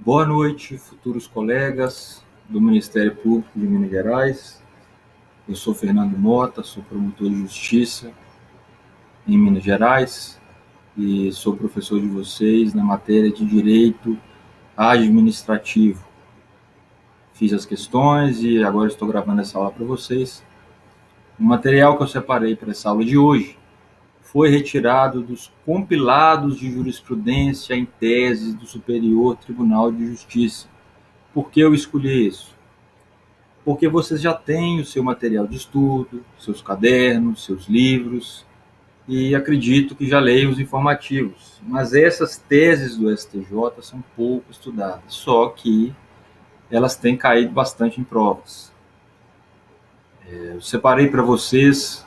Boa noite, futuros colegas do Ministério Público de Minas Gerais. Eu sou Fernando Mota, sou promotor de justiça em Minas Gerais e sou professor de vocês na matéria de Direito Administrativo. Fiz as questões e agora estou gravando essa aula para vocês. O material que eu separei para essa aula de hoje foi retirado dos compilados de jurisprudência em teses do Superior Tribunal de Justiça. Por que eu escolhi isso? Porque vocês já têm o seu material de estudo, seus cadernos, seus livros, e acredito que já leiam os informativos. Mas essas teses do STJ são pouco estudadas, só que elas têm caído bastante em provas. Eu separei para vocês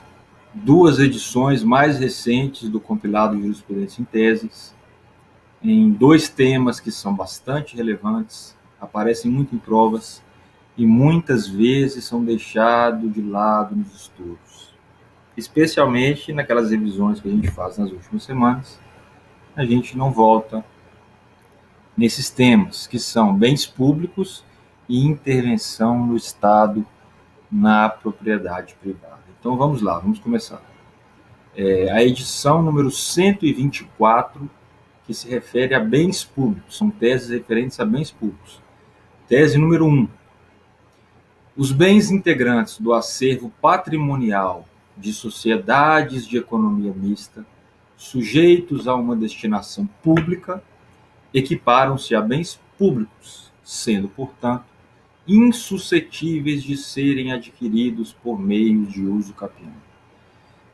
duas edições mais recentes do compilado de jurisprudência em teses, em dois temas que são bastante relevantes, aparecem muito em provas e muitas vezes são deixados de lado nos estudos. Especialmente naquelas revisões que a gente faz nas últimas semanas, a gente não volta nesses temas, que são bens públicos e intervenção do Estado na propriedade privada. Então vamos lá, vamos começar. A edição número 124, que se refere a bens públicos, são teses referentes a bens públicos. Tese número 1. Os bens integrantes do acervo patrimonial de sociedades de economia mista, sujeitos a uma destinação pública, equiparam-se a bens públicos, sendo, portanto, insuscetíveis de serem adquiridos por meio de uso capião.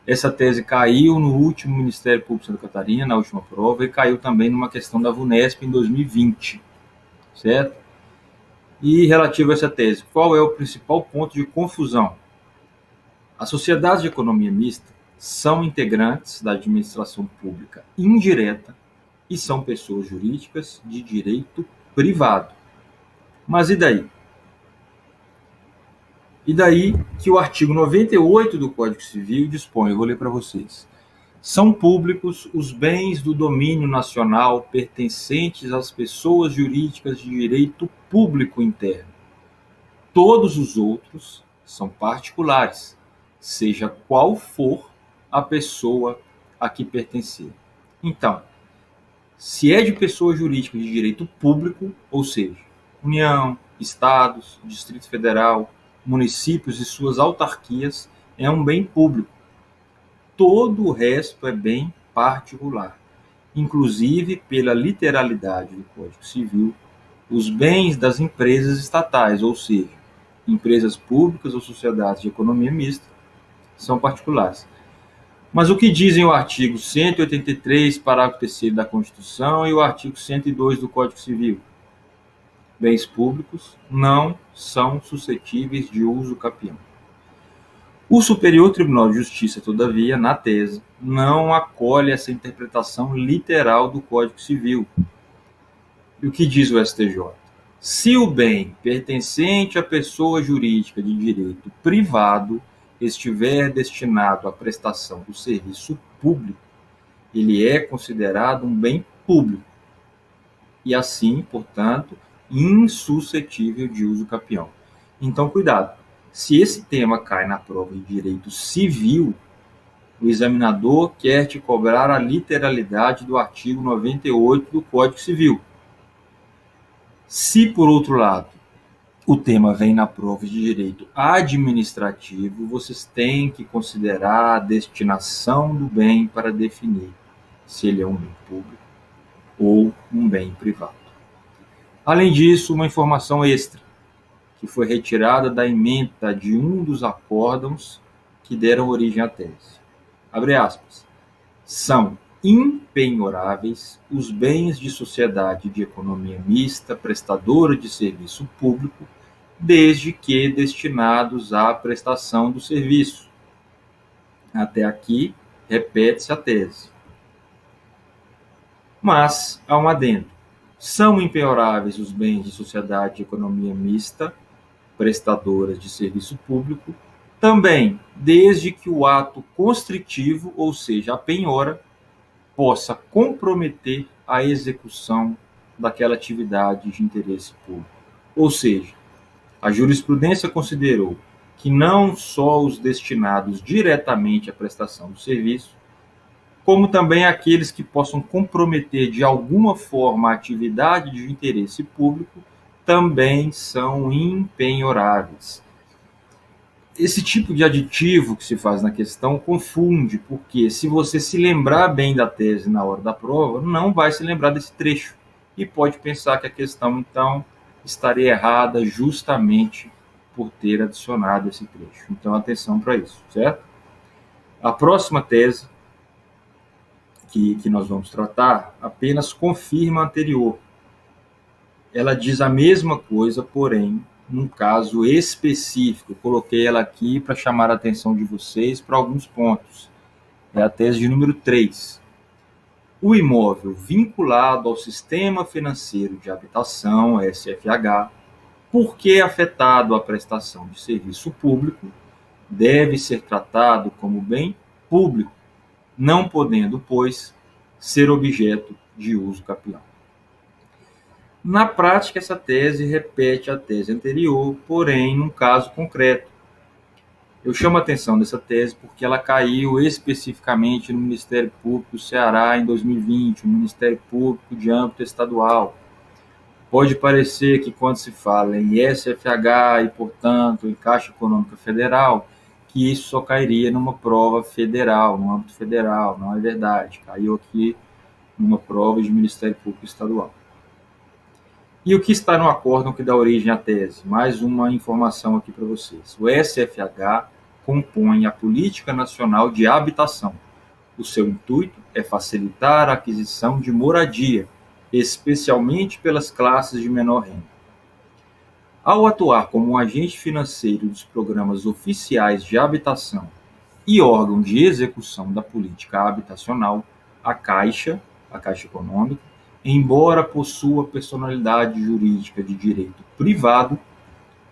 Essa tese caiu no último Ministério Público de Santa Catarina, na última prova, e caiu também numa questão da VUNESP em 2020, certo? E relativo a essa tese, qual é o principal ponto de confusão? As sociedades de economia mista são integrantes da administração pública indireta e são pessoas jurídicas de direito privado. Mas e daí? E daí que o artigo 98 do Código Civil dispõe, eu vou ler para vocês. São públicos os bens do domínio nacional pertencentes às pessoas jurídicas de direito público interno. Todos os outros são particulares, seja qual for a pessoa a que pertencer. Então, se é de pessoa jurídica de direito público, ou seja, União, Estados, Distrito Federal, municípios e suas autarquias, é um bem público. Todo o resto é bem particular. Inclusive, pela literalidade do Código Civil, os bens das empresas estatais, ou seja, empresas públicas ou sociedades de economia mista, são particulares. Mas o que dizem o artigo 183, parágrafo 3º da Constituição e o artigo 102 do Código Civil? Bens públicos não são suscetíveis de uso capião. O Superior Tribunal de Justiça, todavia, na tese, não acolhe essa interpretação literal do Código Civil. E o que diz o STJ? Se o bem pertencente à pessoa jurídica de direito privado estiver destinado à prestação do serviço público, ele é considerado um bem público e, assim, portanto, insuscetível de uso capião. Então, cuidado. Se esse tema cai na prova de direito civil, o examinador quer te cobrar a literalidade do artigo 98 do Código Civil. Se, por outro lado, o tema vem na prova de direito administrativo, vocês têm que considerar a destinação do bem para definir se ele é um bem público ou um bem privado. Além disso, uma informação extra, que foi retirada da ementa de um dos acórdãos que deram origem à tese. Abre aspas. São impenhoráveis os bens de sociedade de economia mista prestadora de serviço público, desde que destinados à prestação do serviço. Até aqui, repete-se a tese. Mas há um adendo. São impenhoráveis os bens de sociedade de economia mista prestadoras de serviço público, também desde que o ato constritivo, ou seja, a penhora, possa comprometer a execução daquela atividade de interesse público. Ou seja, a jurisprudência considerou que não só os destinados diretamente à prestação do serviço, como também aqueles que possam comprometer de alguma forma a atividade de interesse público, também são impenhoráveis. Esse tipo de aditivo que se faz na questão confunde, porque se você se lembrar bem da tese na hora da prova, não vai se lembrar desse trecho e pode pensar que a questão, então, estaria errada justamente por ter adicionado esse trecho. Então, atenção para isso, certo? A próxima tese que nós vamos tratar apenas confirma a anterior. Ela diz a mesma coisa, porém, num caso específico. Eu coloquei ela aqui para chamar a atenção de vocês para alguns pontos. É a tese de número 3. O imóvel vinculado ao Sistema Financeiro de Habitação, SFH, porque afetado à prestação de serviço público, deve ser tratado como bem público, não podendo, pois, ser objeto de uso capião. Na prática, essa tese repete a tese anterior, porém, num caso concreto. Eu chamo a atenção dessa tese porque ela caiu especificamente no Ministério Público do Ceará em 2020, o Ministério Público de âmbito estadual. Pode parecer que quando se fala em SFH e, portanto, em Caixa Econômica Federal, que isso só cairia numa prova federal, no âmbito federal. Não é verdade. Caiu aqui numa prova de Ministério Público Estadual. E o que está no acórdão que dá origem à tese? Mais uma informação aqui para vocês. O SFH compõe a Política Nacional de Habitação. O seu intuito é facilitar a aquisição de moradia, especialmente pelas classes de menor renda. Ao atuar como um agente financeiro dos programas oficiais de habitação e órgão de execução da política habitacional, a Caixa Econômica, embora possua personalidade jurídica de direito privado,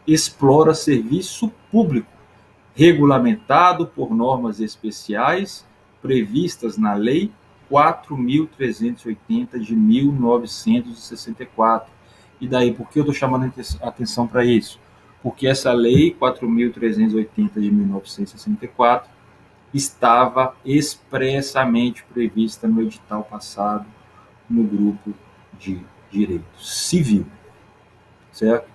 explora serviço público, regulamentado por normas especiais previstas na Lei 4.380 de 1964. E daí, por que eu estou chamando a atenção para isso? Porque essa Lei 4.380 de 1964 estava expressamente prevista no edital passado no grupo de direito civil, certo?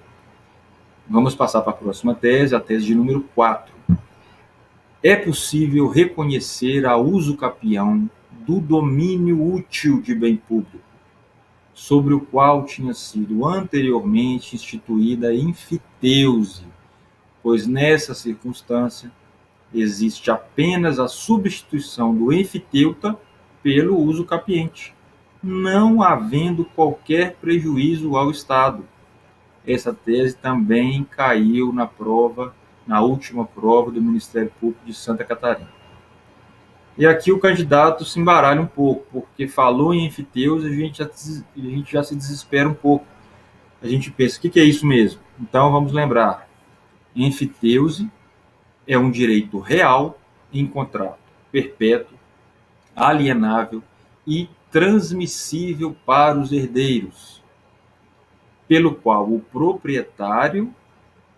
Vamos passar para a próxima tese, a tese de número 4. É possível reconhecer a uso capião do domínio útil de bem público, sobre o qual tinha sido anteriormente instituída a enfiteuse, pois nessa circunstância existe apenas a substituição do enfiteuta pelo uso capiente, não havendo qualquer prejuízo ao Estado. Essa tese também caiu na última prova do Ministério Público de Santa Catarina. E aqui o candidato se embaralha um pouco, porque falou em enfiteuse, a gente já se desespera um pouco. A gente pensa, o que é isso mesmo? Então vamos lembrar, enfiteuse é um direito real em contrato perpétuo, alienável e transmissível para os herdeiros, pelo qual o proprietário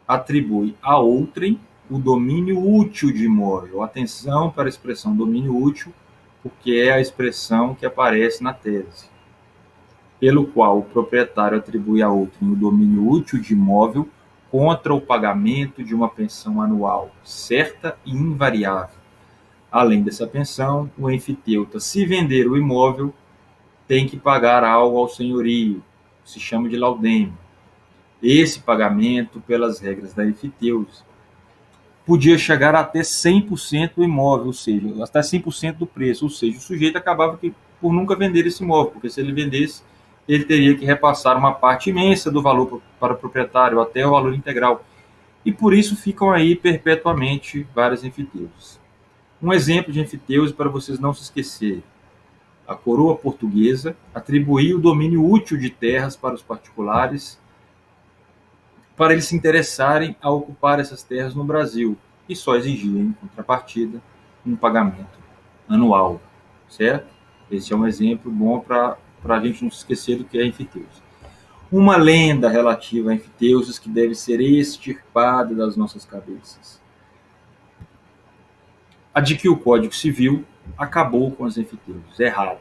atribui a outrem o domínio útil de imóvel. Atenção para a expressão domínio útil, porque é a expressão que aparece na tese. Pelo qual o proprietário atribui a outrem o domínio útil de imóvel contra o pagamento de uma pensão anual, certa e invariável. Além dessa pensão, o enfiteuta, se vender o imóvel, tem que pagar algo ao senhorio, se chama de laudêmio. Esse pagamento, pelas regras da enfiteuse, podia chegar até 100% do imóvel, ou seja, até 100% do preço, ou seja, o sujeito acabava por nunca vender esse imóvel, porque se ele vendesse, ele teria que repassar uma parte imensa do valor para o proprietário, até o valor integral. E por isso ficam aí perpetuamente várias enfiteuses. Um exemplo de enfiteuse para vocês não se esquecerem. A coroa portuguesa atribuiu o domínio útil de terras para os particulares para eles se interessarem a ocupar essas terras no Brasil e só exigia, em contrapartida, um pagamento anual, certo? Esse é um exemplo bom para para a gente não se esquecer do que é enfiteuse. Uma lenda relativa a enfiteuses que deve ser extirpada das nossas cabeças. A de que o Código Civil acabou com as enfiteuses. Errado.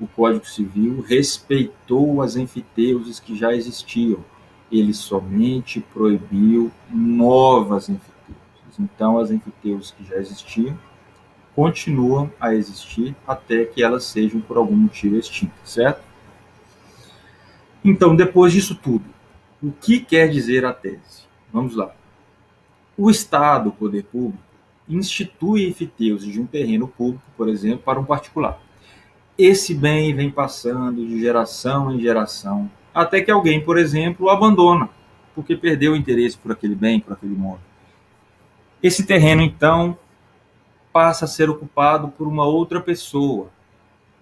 O Código Civil respeitou as enfiteuses que já existiam. Ele somente proibiu novas enfiteuses. Então, as enfiteuses que já existiam continuam a existir até que elas sejam, por algum motivo, extintas, certo? Então, depois disso tudo, o que quer dizer a tese? Vamos lá. O Estado, o poder público, institui enfiteuse de um terreno público, por exemplo, para um particular. Esse bem vem passando de geração em geração, até que alguém, por exemplo, o abandona, porque perdeu o interesse por aquele bem, por aquele imóvel. Esse terreno, então, passa a ser ocupado por uma outra pessoa.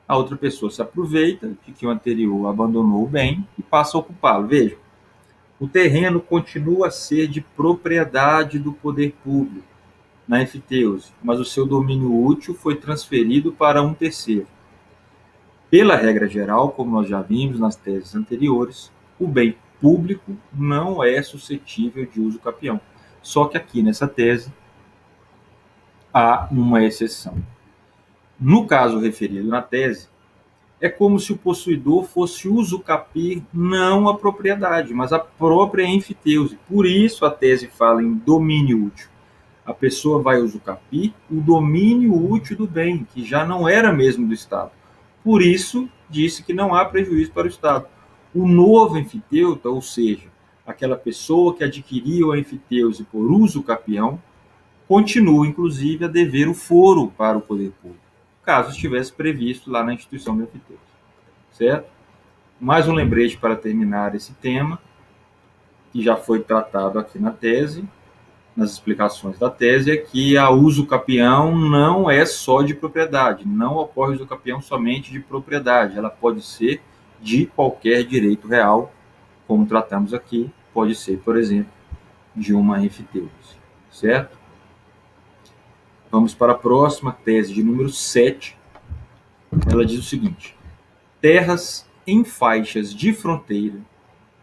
A outra pessoa se aproveita de que o anterior abandonou o bem e passa a ocupá-lo. Veja, o terreno continua a ser de propriedade do poder público na enfiteuse, mas o seu domínio útil foi transferido para um terceiro. Pela regra geral, como nós já vimos nas teses anteriores, o bem público não é suscetível de uso capião. Só que aqui nessa tese há uma exceção. No caso referido na tese, é como se o possuidor fosse usucapir não a propriedade, mas a própria enfiteuse. Por isso a tese fala em domínio útil. A pessoa vai usucapir o domínio útil do bem, que já não era mesmo do Estado. Por isso, disse que não há prejuízo para o Estado. O novo enfiteuta, ou seja, aquela pessoa que adquiriu a enfiteuse por uso capião, continua, inclusive, a dever o foro para o poder público, caso estivesse previsto lá na instituição do enfiteuse. Certo? Mais um lembrete para terminar esse tema, que já foi tratado aqui na tese, nas explicações da tese, é que a uso capião não é só de propriedade, não ocorre uso capião somente de propriedade, ela pode ser de qualquer direito real, como tratamos aqui, pode ser, por exemplo, de uma enfiteuse, certo? Vamos para a próxima tese, de número 7. Ela diz o seguinte: terras em faixas de fronteira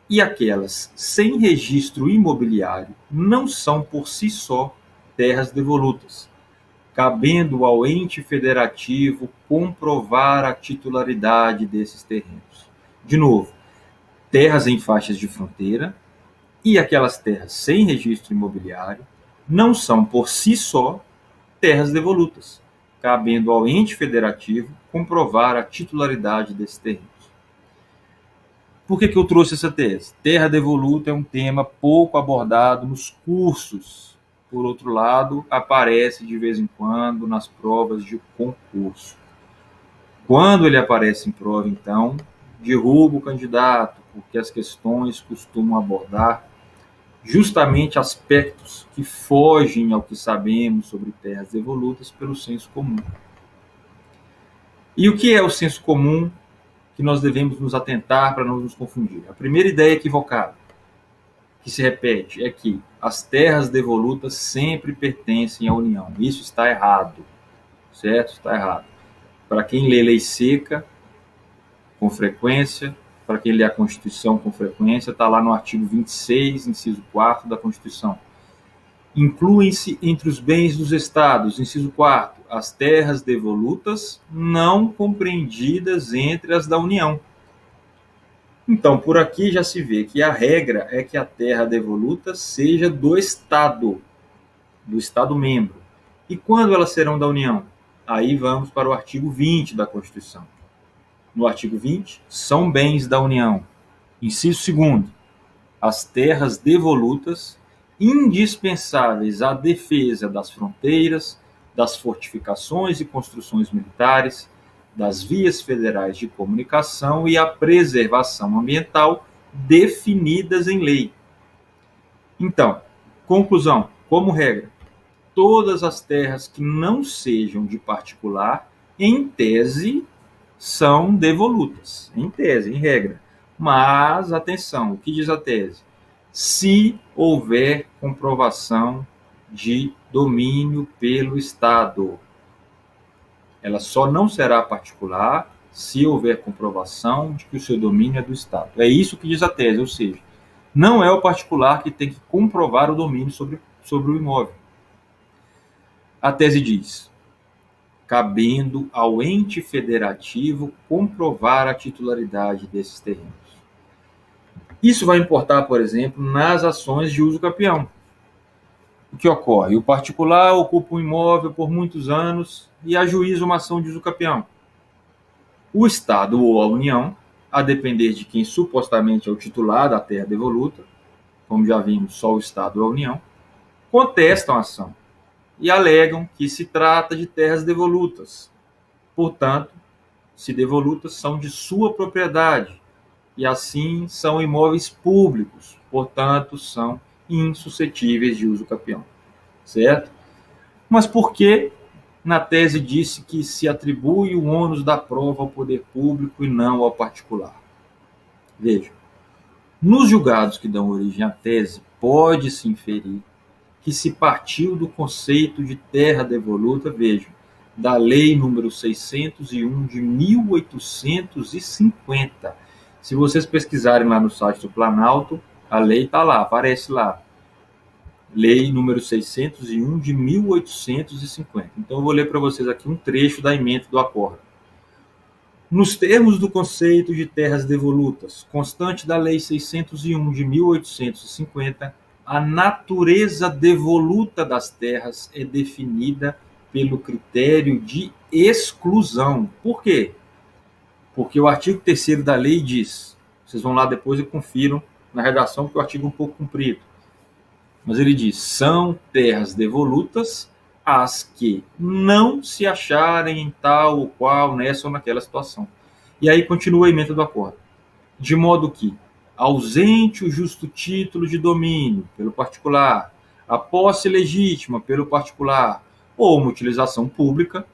e aquelas sem registro imobiliário não são por si só terras devolutas, cabendo ao ente federativo comprovar a titularidade desses terrenos. De novo, terras em faixas de fronteira e aquelas terras sem registro imobiliário não são por si só terras devolutas, cabendo ao ente federativo comprovar a titularidade desses terrenos. Por que eu trouxe essa tese? Terra devoluta é um tema pouco abordado nos cursos. Por outro lado, aparece de vez em quando nas provas de concurso. Quando ele aparece em prova, então, derruba o candidato, porque as questões costumam abordar justamente aspectos que fogem ao que sabemos sobre terras devolutas pelo senso comum. E o que é o senso comum que nós devemos nos atentar para não nos confundir? A primeira ideia equivocada, que se repete, é que as terras devolutas sempre pertencem à União. Isso está errado, certo? Está errado. Para quem lê lei seca com frequência, para quem lê a Constituição com frequência, está lá no artigo 26, inciso 4 da Constituição. Incluem-se entre os bens dos estados, inciso 4, as terras devolutas não compreendidas entre as da União. Então, por aqui já se vê que a regra é que a terra devoluta seja do Estado membro. E quando elas serão da União? Aí vamos para o artigo 20 da Constituição. No artigo 20, são bens da União. Inciso 2º, as terras devolutas indispensáveis à defesa das fronteiras, das fortificações e construções militares, das vias federais de comunicação e à preservação ambiental definidas em lei. Então, conclusão, como regra, todas as terras que não sejam de particular, em tese, são devolutas. Em tese, em regra. Mas, atenção, o que diz a tese? Se houver comprovação de domínio pelo Estado. Ela só não será particular se houver comprovação de que o seu domínio é do Estado. É isso que diz a tese, ou seja, não é o particular que tem que comprovar o domínio sobre o imóvel. A tese diz: cabendo ao ente federativo comprovar a titularidade desses terrenos. Isso vai importar, por exemplo, nas ações de uso capião. O que ocorre? O particular ocupa um imóvel por muitos anos e ajuiza uma ação de uso capião. O Estado ou a União, a depender de quem supostamente é o titular da terra devoluta, como já vimos, só o Estado ou a União, contestam a ação e alegam que se trata de terras devolutas. Portanto, se devolutas, são de sua propriedade e, assim, são imóveis públicos, portanto, são insuscetíveis de uso capião. Certo? Mas por que na tese disse que se atribui o ônus da prova ao poder público e não ao particular? Veja, nos julgados que dão origem à tese, pode-se inferir que se partiu do conceito de terra devoluta, veja, da Lei número 601 de 1850. Se vocês pesquisarem lá no site do Planalto, a lei está lá, aparece lá. Lei número 601 de 1850. Então, eu vou ler para vocês aqui um trecho da ementa do acordo. Nos termos do conceito de terras devolutas, constante da Lei 601 de 1850, a natureza devoluta das terras é definida pelo critério de exclusão. Por quê? Porque o artigo 3º da lei diz, vocês vão lá depois e confiram na redação, porque o artigo é um pouco comprido, mas ele diz, são terras devolutas as que não se acharem em tal ou qual, nessa ou naquela situação. E aí continua a ementa do acordo. De modo que, ausente o justo título de domínio pelo particular, a posse legítima pelo particular ou uma utilização pública,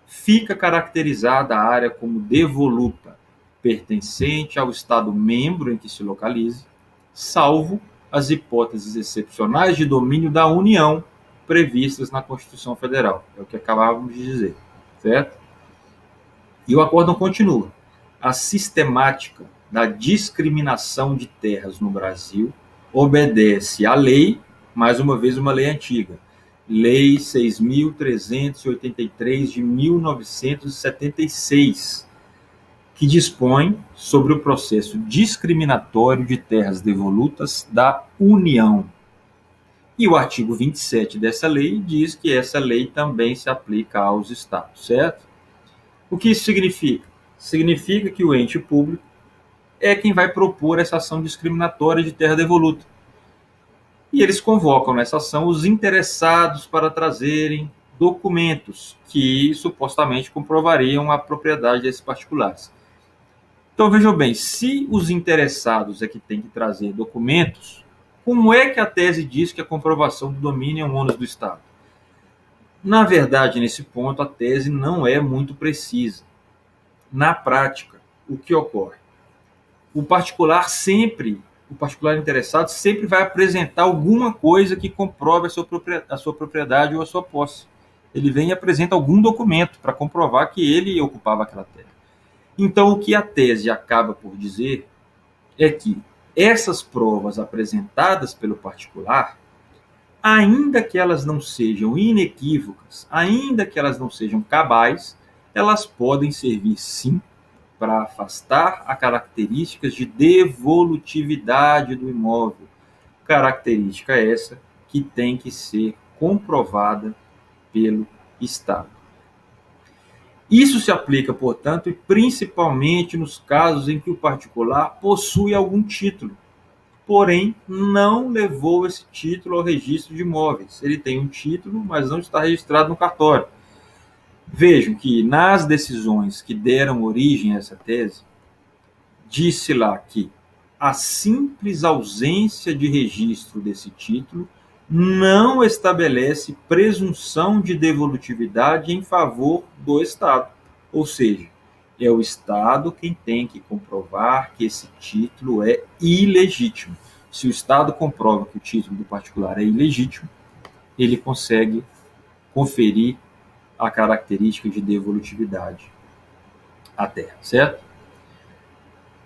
fica caracterizada a área como devoluta, pertencente ao Estado membro em que se localize, salvo as hipóteses excepcionais de domínio da União previstas na Constituição Federal. É o que acabávamos de dizer, certo? E o acórdão continua. A sistemática da discriminação de terras no Brasil obedece à lei, mais uma vez uma lei antiga, Lei 6.383 de 1976, que dispõe sobre o processo discriminatório de terras devolutas da União. E o artigo 27 dessa lei diz que essa lei também se aplica aos estados, certo? O que isso significa? Significa que o ente público é quem vai propor essa ação discriminatória de terra devoluta. E eles convocam nessa ação os interessados para trazerem documentos que supostamente comprovariam a propriedade desses particulares. Então, vejam bem, se os interessados é que têm que trazer documentos, como é que a tese diz que a comprovação do domínio é um ônus do Estado? Na verdade, nesse ponto, a tese não é muito precisa. Na prática, o que ocorre? O particular interessado sempre vai apresentar alguma coisa que comprove a sua propriedade ou a sua posse. Ele vem e apresenta algum documento para comprovar que ele ocupava aquela terra. Então, o que a tese acaba por dizer é que essas provas apresentadas pelo particular, ainda que elas não sejam inequívocas, ainda que elas não sejam cabais, elas podem servir sim para afastar as características de devolutividade do imóvel. Característica essa que tem que ser comprovada pelo Estado. Isso se aplica, portanto, e principalmente nos casos em que o particular possui algum título, porém não levou esse título ao registro de imóveis. Ele tem um título, mas não está registrado no cartório. Vejam que nas decisões que deram origem a essa tese, disse lá que a simples ausência de registro desse título não estabelece presunção de devolutividade em favor do Estado. Ou seja, é o Estado quem tem que comprovar que esse título é ilegítimo. Se o Estado comprova que o título do particular é ilegítimo, ele consegue conferir a característica de devolutividade a terra, certo?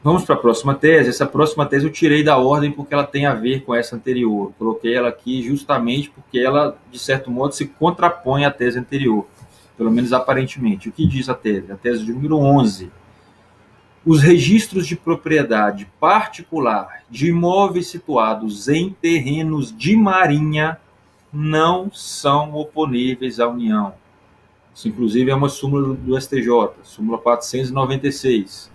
Vamos para a próxima tese. Essa próxima tese eu tirei da ordem porque ela tem a ver com essa anterior. Eu coloquei ela aqui justamente porque ela, de certo modo, se contrapõe à tese anterior, pelo menos aparentemente. O que diz a tese? A tese de número 11. Os registros de propriedade particular de imóveis situados em terrenos de marinha não são oponíveis à União. Isso, inclusive, é uma súmula do STJ, súmula 496.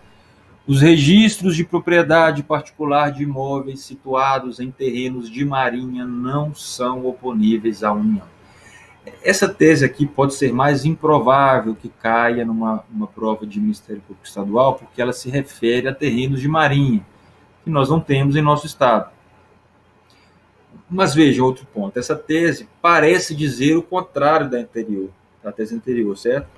Os registros de propriedade particular de imóveis situados em terrenos de marinha não são oponíveis à União. Essa tese aqui pode ser mais improvável que caia numa prova de Ministério Público Estadual, porque ela se refere a terrenos de marinha, que nós não temos em nosso estado. Mas vejam outro ponto. Essa tese parece dizer o contrário da tese anterior, certo?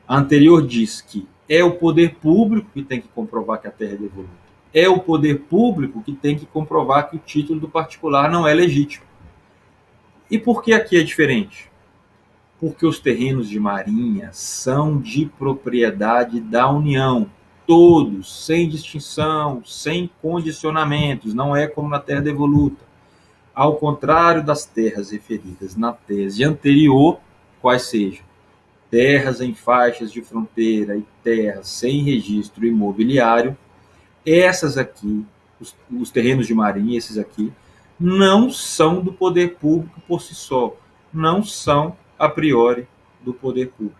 A anterior diz que é o poder público que tem que comprovar que a terra é devoluta. É o poder público que tem que comprovar que o título do particular não é legítimo. E por que aqui é diferente? Porque os terrenos de marinha são de propriedade da União. Todos, sem distinção, sem condicionamentos. Não é como na terra devoluta. Ao contrário das terras referidas na tese anterior, quais sejam terras em faixas de fronteira e terras sem registro imobiliário, essas aqui, os terrenos de marinha, esses aqui, não são do poder público por si só, não são a priori do poder público.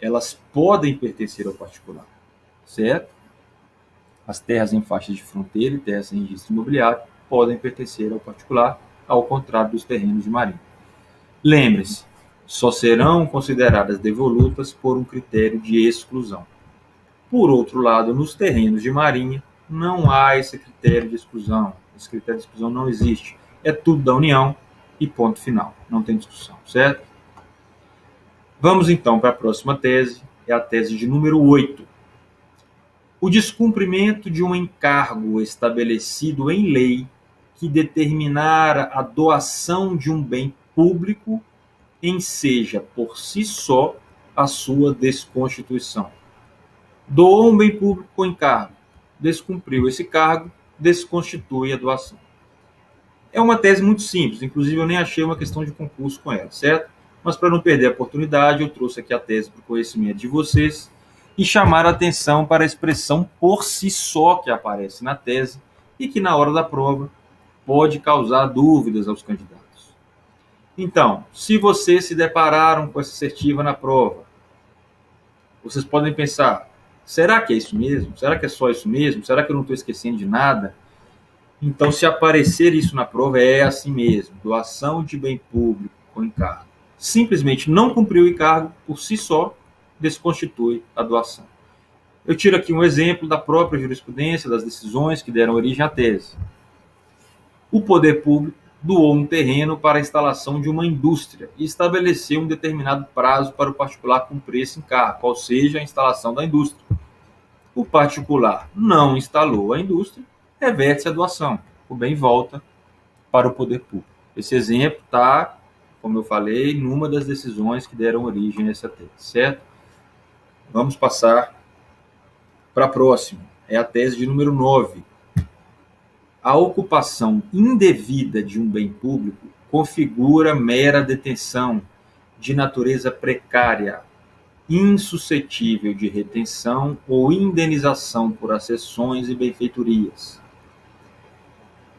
Elas podem pertencer ao particular, certo? As terras em faixas de fronteira e terras sem registro imobiliário podem pertencer ao particular, ao contrário dos terrenos de marinha. Lembre-se, só serão consideradas devolutas por um critério de exclusão. Por outro lado, nos terrenos de marinha, não há esse critério de exclusão. Esse critério de exclusão não existe. É tudo da União e ponto final. Não tem discussão, certo? Vamos então para a próxima tese, é a tese de número 8. O descumprimento de um encargo estabelecido em lei que determinara a doação de um bem público enseja por si só a sua desconstituição. Doou um bem público com encargo, descumpriu esse cargo, desconstitui a doação. É uma tese muito simples, inclusive eu nem achei uma questão de concurso com ela, certo? Mas para não perder a oportunidade, eu trouxe aqui a tese para o conhecimento de vocês e chamar a atenção para a expressão por si só que aparece na tese e que na hora da prova pode causar dúvidas aos candidatos. Então, se vocês se depararam com essa assertiva na prova, vocês podem pensar, será que é isso mesmo? Será que é só isso mesmo? Será que eu não estou esquecendo de nada? Então, se aparecer isso na prova, é assim mesmo, doação de bem público com encargo. Simplesmente não cumpriu o encargo, por si só, desconstitui a doação. Eu tiro aqui um exemplo da própria jurisprudência, das decisões que deram origem à tese. O poder público doou um terreno para a instalação de uma indústria e estabeleceu um determinado prazo para o particular cumprir esse encargo, ou seja, a instalação da indústria. O particular não instalou a indústria, reverte-se a doação. O bem volta para o poder público. Esse exemplo está, como eu falei, numa das decisões que deram origem a essa tese, certo? Vamos passar para a próxima. É a tese de número 9. A ocupação indevida de um bem público configura mera detenção de natureza precária, insuscetível de retenção ou indenização por acessões e benfeitorias.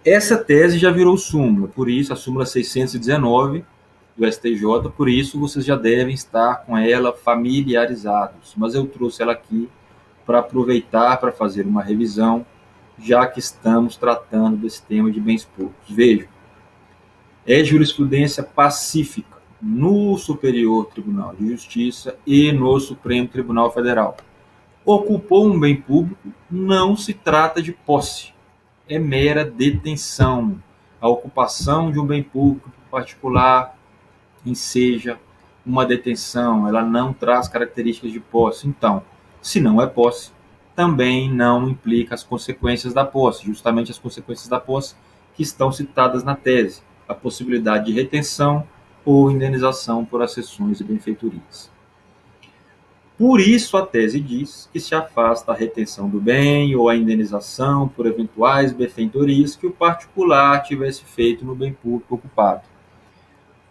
Essa tese já virou súmula, por isso a súmula 619 do STJ, por isso vocês já devem estar com ela familiarizados, mas eu trouxe ela aqui para aproveitar para fazer uma revisão, já que estamos tratando desse tema de bens públicos. Vejam, é jurisprudência pacífica no Superior Tribunal de Justiça e no Supremo Tribunal Federal. Ocupou um bem público, não se trata de posse, é mera detenção. A ocupação de um bem público particular enseja uma detenção, ela não traz características de posse. Então, se não é posse, também não implica as consequências da posse, justamente as consequências da posse que estão citadas na tese, a possibilidade de retenção ou indenização por acessões e benfeitorias. Por isso, a tese diz que se afasta a retenção do bem ou a indenização por eventuais benfeitorias que o particular tivesse feito no bem público ocupado.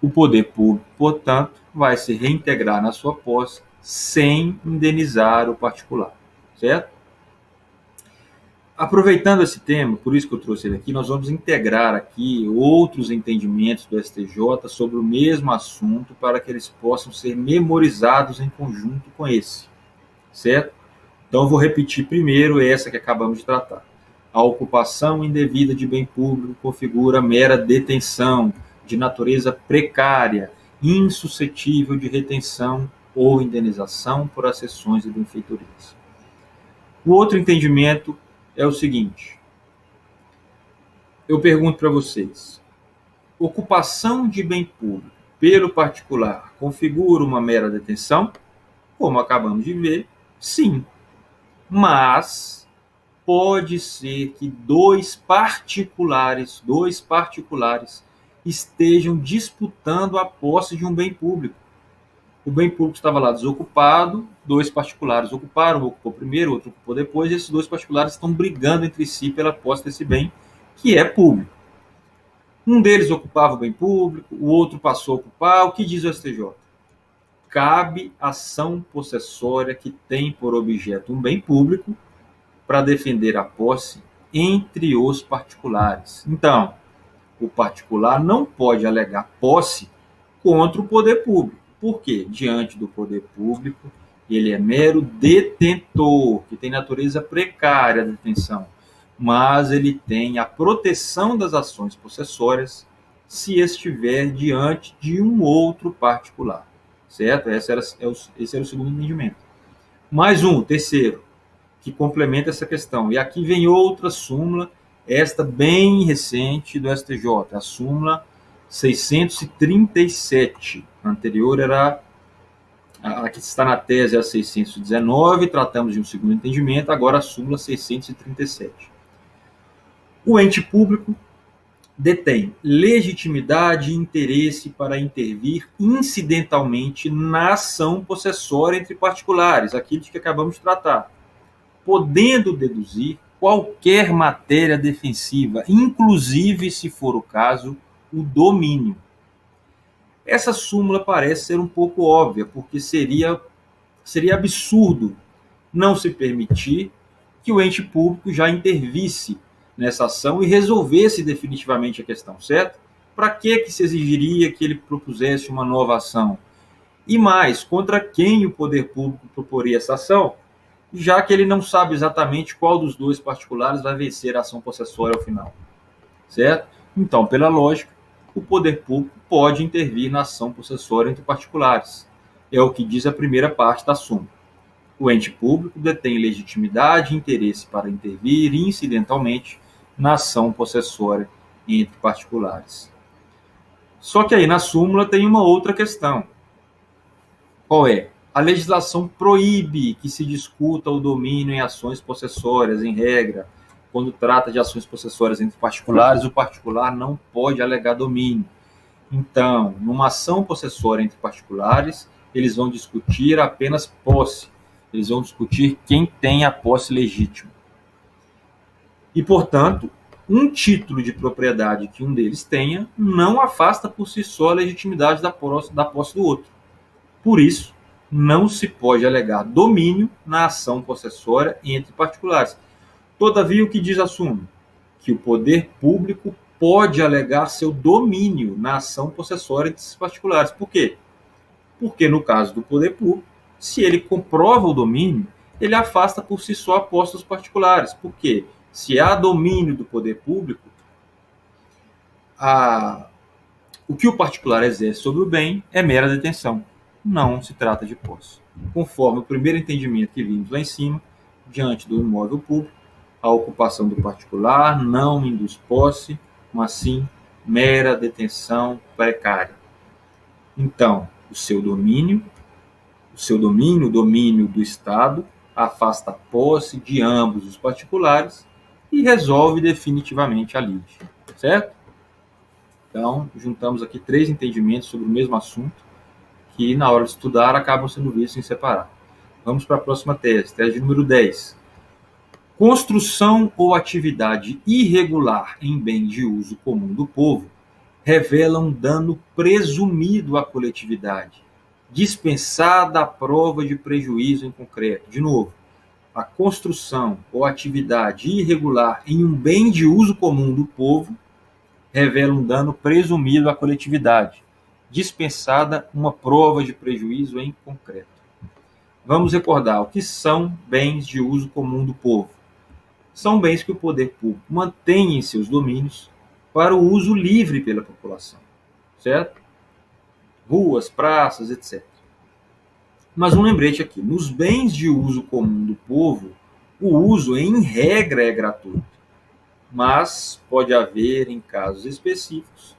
O poder público, portanto, vai se reintegrar na sua posse sem indenizar o particular, certo? Aproveitando esse tema, por isso que eu trouxe ele aqui, nós vamos integrar aqui outros entendimentos do STJ sobre o mesmo assunto para que eles possam ser memorizados em conjunto com esse, certo? Então, eu vou repetir primeiro essa que acabamos de tratar. A ocupação indevida de bem público configura mera detenção de natureza precária, insuscetível de retenção ou indenização por acessões e benfeitorias. O outro entendimento é o seguinte: eu pergunto para vocês, ocupação de bem público pelo particular configura uma mera detenção? Como acabamos de ver, sim. Mas pode ser que dois particulares estejam disputando a posse de um bem público. O bem público estava lá desocupado, dois particulares ocuparam, um ocupou primeiro, outro ocupou depois, e esses dois particulares estão brigando entre si pela posse desse bem, que é público. Um deles ocupava o bem público, o outro passou a ocupar. O que diz o STJ? Cabe ação possessória que tem por objeto um bem público para defender a posse entre os particulares. Então, o particular não pode alegar posse contra o poder público. Por quê? Diante do poder público, ele é mero detentor, que tem natureza precária de detenção, mas ele tem a proteção das ações possessórias se estiver diante de um outro particular, certo? Esse era o segundo entendimento. Mais um, terceiro, que complementa essa questão. E aqui vem outra súmula, esta bem recente do STJ, a súmula 637. A anterior era a que está na tese, a 619, tratamos de um segundo entendimento, agora a súmula 637. O ente público detém legitimidade e interesse para intervir incidentalmente na ação possessória entre particulares, aquilo de que acabamos de tratar, podendo deduzir qualquer matéria defensiva, inclusive, se for o caso, o domínio. Essa súmula parece ser um pouco óbvia, porque seria absurdo não se permitir que o ente público já intervisse nessa ação e resolvesse definitivamente a questão, certo? Para que se exigiria que ele propusesse uma nova ação? E mais, contra quem o poder público proporia essa ação, já que ele não sabe exatamente qual dos dois particulares vai vencer a ação possessória ao final, certo? Então, pela lógica, o poder público pode intervir na ação possessória entre particulares. É o que diz a primeira parte da súmula. O ente público detém legitimidade e interesse para intervir incidentalmente na ação possessória entre particulares. Só que aí na súmula tem uma outra questão. Qual é? A legislação proíbe que se discuta o domínio em ações possessórias, em regra. Quando trata de ações possessórias entre particulares, o particular não pode alegar domínio. Então, numa ação possessória entre particulares, eles vão discutir apenas posse. Eles vão discutir quem tem a posse legítima. E, portanto, um título de propriedade que um deles tenha não afasta por si só a legitimidade da posse do outro. Por isso, não se pode alegar domínio na ação possessória entre particulares. Todavia, o que diz a súmula? Que o poder público pode alegar seu domínio na ação possessória entre esses particulares. Por quê? Porque, no caso do poder público, se ele comprova o domínio, ele afasta por si só a posse dos particulares. Por quê? Se há domínio do poder público, o que o particular exerce sobre o bem é mera detenção. Não se trata de posse. Conforme o primeiro entendimento que vimos lá em cima, diante do imóvel público, a ocupação do particular não induz posse, mas sim mera detenção precária. Então, o domínio do Estado, afasta a posse de ambos os particulares e resolve definitivamente a lide, certo? Então, juntamos aqui 3 entendimentos sobre o mesmo assunto, que na hora de estudar acabam sendo vistos em separado. Vamos para a próxima tese, tese número 10. Construção ou atividade irregular em bem de uso comum do povo revela um dano presumido à coletividade, dispensada a prova de prejuízo em concreto. De novo, a construção ou atividade irregular em um bem de uso comum do povo revela um dano presumido à coletividade, dispensada uma prova de prejuízo em concreto. Vamos recordar o que são bens de uso comum do povo. São bens que o poder público mantém em seus domínios para o uso livre pela população, certo? Ruas, praças, etc. Mas um lembrete aqui, nos bens de uso comum do povo, o uso em regra é gratuito, mas pode haver, em casos específicos,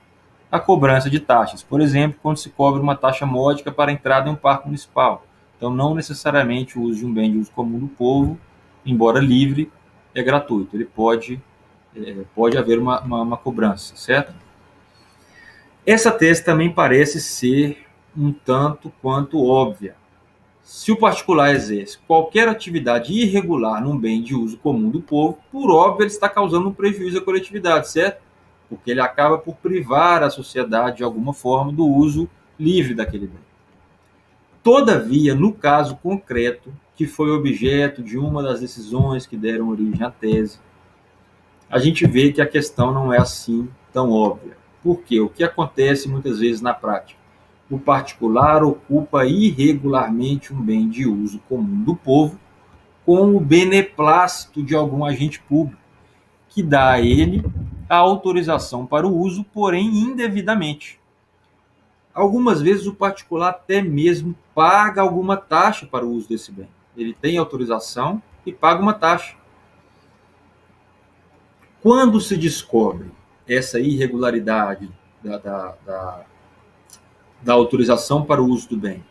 a cobrança de taxas. Por exemplo, quando se cobra uma taxa módica para a entrada em um parque municipal. Então, não necessariamente o uso de um bem de uso comum do povo, embora livre, é gratuito. Ele pode haver uma cobrança, certo? Essa tese também parece ser um tanto quanto óbvia. Se o particular exerce qualquer atividade irregular num bem de uso comum do povo, por óbvio, ele está causando um prejuízo à coletividade, certo? Porque ele acaba por privar a sociedade, de alguma forma, do uso livre daquele bem. Todavia, no caso concreto, que foi objeto de uma das decisões que deram origem à tese, a gente vê que a questão não é assim tão óbvia. Por quê? O que acontece muitas vezes na prática? O particular ocupa irregularmente um bem de uso comum do povo com o beneplácito de algum agente público, que dá a ele a autorização para o uso, porém indevidamente. Algumas vezes o particular até mesmo paga alguma taxa para o uso desse bem. Ele tem autorização e paga uma taxa. Quando se descobre essa irregularidade da autorização para o uso do bem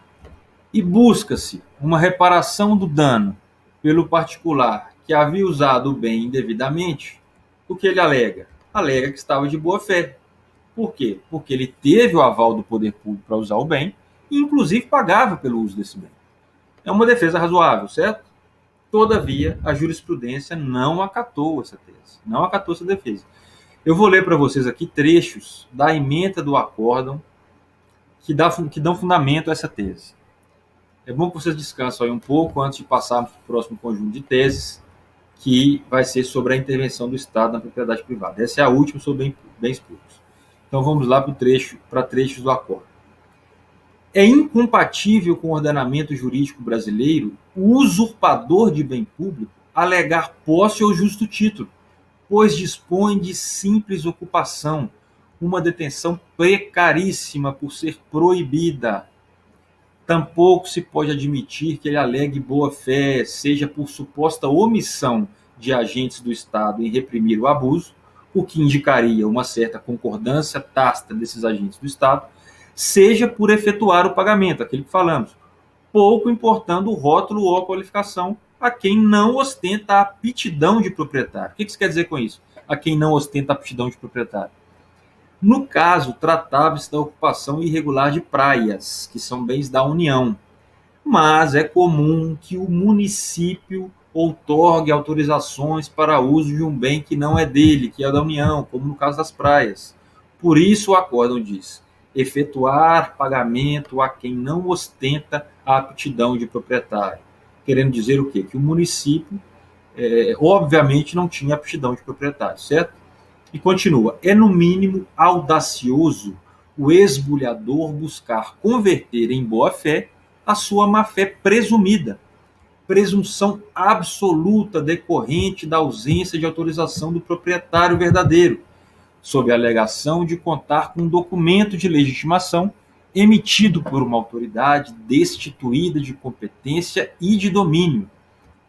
e busca-se uma reparação do dano pelo particular que havia usado o bem indevidamente, o que ele alega? Alega que estava de boa fé. Por quê? Porque ele teve o aval do poder público para usar o bem e, inclusive, pagava pelo uso desse bem. É uma defesa razoável, certo? Todavia, a jurisprudência não acatou essa tese, não acatou essa defesa. Eu vou ler para vocês aqui trechos da ementa do acórdão que dão fundamento a essa tese. É bom que vocês descansem aí um pouco antes de passarmos para o próximo conjunto de teses, que vai ser sobre a intervenção do Estado na propriedade privada. Essa é a última sobre bens públicos. Então vamos lá para trechos do acórdão. É incompatível com o ordenamento jurídico brasileiro o usurpador de bem público alegar posse ou justo título, pois dispõe de simples ocupação, uma detenção precaríssima por ser proibida. Tampouco se pode admitir que ele alegue boa-fé, seja por suposta omissão de agentes do Estado em reprimir o abuso, o que indicaria uma certa concordância tácita desses agentes do Estado, seja por efetuar o pagamento, aquele que falamos, pouco importando o rótulo ou a qualificação a quem não ostenta a aptidão de proprietário. O que isso quer dizer com isso? A quem não ostenta a aptidão de proprietário. No caso, tratava-se da ocupação irregular de praias, que são bens da União, mas é comum que o município outorgue autorizações para uso de um bem que não é dele, que é da União, como no caso das praias. Por isso o acórdão diz: efetuar pagamento a quem não ostenta a aptidão de proprietário. Querendo dizer o quê? Que o município, obviamente, não tinha aptidão de proprietário, certo? E continua: é no mínimo audacioso o esbulhador buscar converter em boa-fé a sua má-fé presumida, presunção absoluta decorrente da ausência de autorização do proprietário verdadeiro, sob a alegação de contar com um documento de legitimação emitido por uma autoridade destituída de competência e de domínio,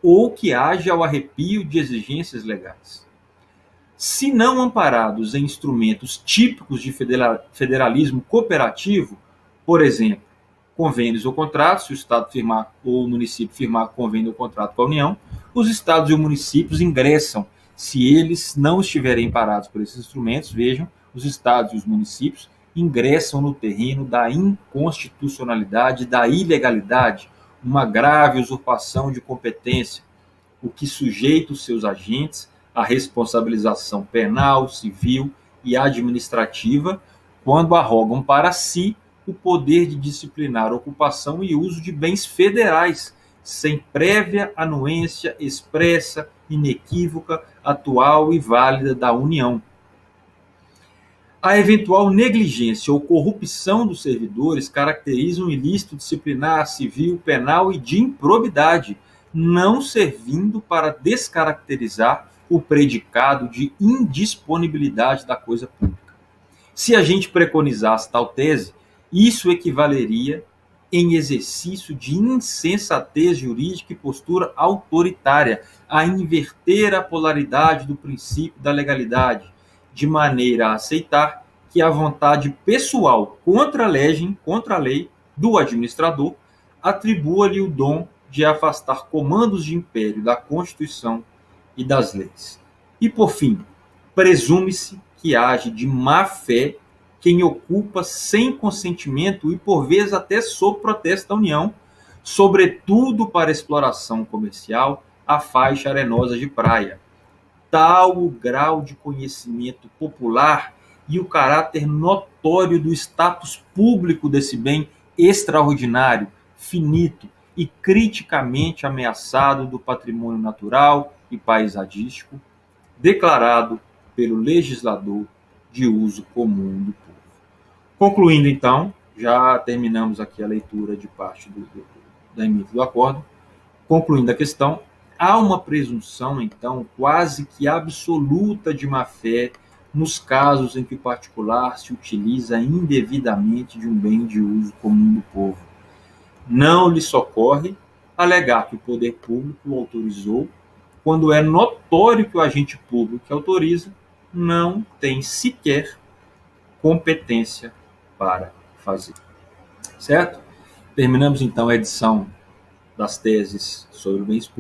ou que haja ao arrepio de exigências legais. Se não amparados em instrumentos típicos de federalismo cooperativo, por exemplo, convênios ou contratos, se o Estado firmar ou o município firmar convênio ou contrato com a União, os Estados e os municípios ingressam. Se eles não estiverem amparados por esses instrumentos, vejam, os Estados e os municípios ingressam no terreno da inconstitucionalidade, da ilegalidade, uma grave usurpação de competência, o que sujeita os seus agentes à responsabilização penal, civil e administrativa, quando arrogam para si o poder de disciplinar ocupação e uso de bens federais, sem prévia anuência expressa, inequívoca, atual e válida da União. A eventual negligência ou corrupção dos servidores caracteriza um ilícito disciplinar, civil, penal e de improbidade, não servindo para descaracterizar o predicado de indisponibilidade da coisa pública. Se a gente preconizasse tal tese, isso equivaleria em exercício de insensatez jurídica e postura autoritária, a inverter a polaridade do princípio da legalidade, de maneira a aceitar que a vontade pessoal contra a lei do administrador atribua-lhe o dom de afastar comandos de império da Constituição e das leis. E, por fim, presume-se que age de má fé quem ocupa sem consentimento e, por vezes, até sob protesto da União, sobretudo para exploração comercial, a faixa arenosa de praia. Tal o grau de conhecimento popular e o caráter notório do status público desse bem extraordinário, finito e criticamente ameaçado do patrimônio natural e paisagístico, declarado pelo legislador de uso comum do povo. Concluindo, então, já terminamos aqui a leitura de parte da ementa do acordo. Concluindo a questão, há uma presunção, então, quase que absoluta de má-fé nos casos em que o particular se utiliza indevidamente de um bem de uso comum do povo. Não lhe socorre alegar que o poder público o autorizou, quando é notório que o agente público que autoriza não tem sequer competência para fazer. Certo? Terminamos, então, a edição das teses sobre bens públicos.